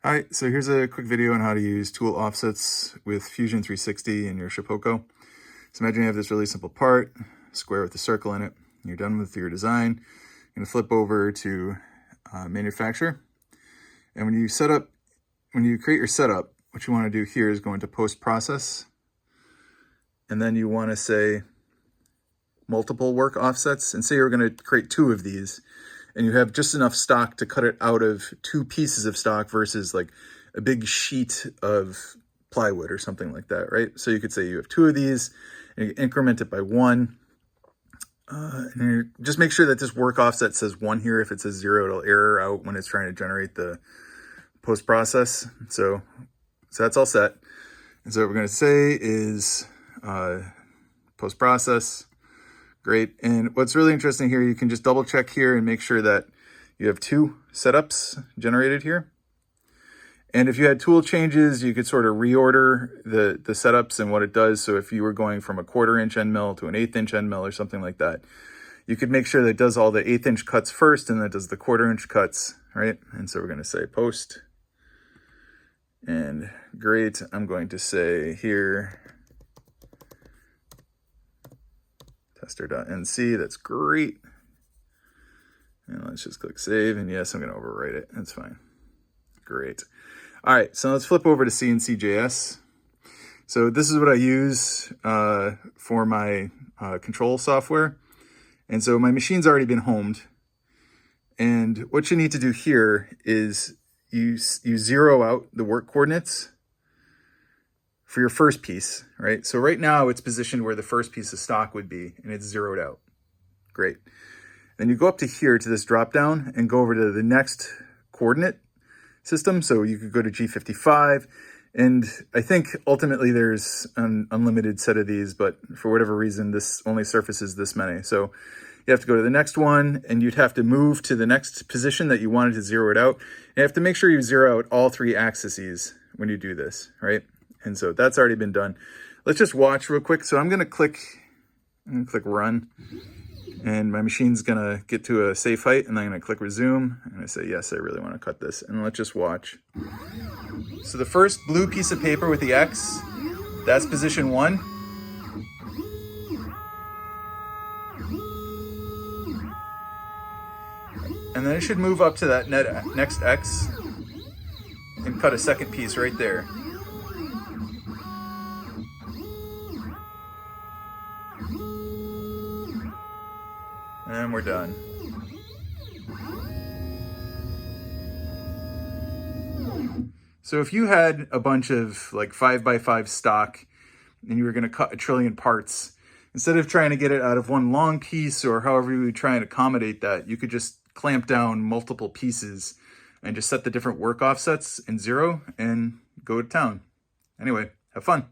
All right, so here's a quick video on how to use tool offsets with Fusion 360 in your Shapeoko. So imagine you have this really simple part, square with a circle in it. You're done with your design. You're gonna flip over to manufacture. And when you create your setup, what you wanna do here is go into post-process. And then you wanna say multiple work offsets. And say you're gonna create 2 of these. And you have just enough stock to cut it out of 2 pieces of stock versus like a big sheet of plywood or something like that, right? So you could say you have 2 of these and you increment it by 1. And just make sure that this work offset says 1 here. If it says 0, it'll error out when it's trying to generate the post-process. So that's all set. And so what we're going to say is post-process. Great. And what's really interesting here, you can just double check here and make sure that you have 2 setups generated here. And if you had tool changes, you could sort of reorder the setups and what it does. So if you were going from a 1/4 inch end mill to an 1/8 inch end mill or something like that, you could make sure that it does all the 1/8 inch cuts first and that does the 1/4 inch cuts, right? And so we're going to say post. And great. I'm going to say here, tester.nc, that's great. And let's just click save. And yes, I'm going to overwrite it. That's fine. Great. All right, so let's flip over to cncjs. So this is what I use for my control software. And so my machine's already been homed. And what you need to do here is you zero out the work coordinates for your first piece, right? So right now it's positioned where the first piece of stock would be, and it's zeroed out. Great. Then you go up to here to this drop down and go over to the next coordinate system. So you could go to G55, and I think ultimately there's an unlimited set of these, but for whatever reason, this only surfaces this many. So you have to go to the next one, and you'd have to move to the next position that you wanted to zero it out. You have to make sure you zero out all 3 axes when you do this, right? And so that's already been done. Let's just watch real quick. So I'm gonna click run, and my machine's gonna get to a safe height, and I'm gonna click resume, and I say, yes, I really wanna cut this. And let's just watch. So the first blue piece of paper with the X, that's position 1. And then it should move up to that next X and cut a second piece right there. And we're done. So if you had a bunch of like 5x5 stock and you were going to cut 1 trillion parts, instead of trying to get it out of one long piece or however you would try and accommodate that, you could just clamp down multiple pieces and just set the different work offsets in 0 and go to town. Anyway, have fun.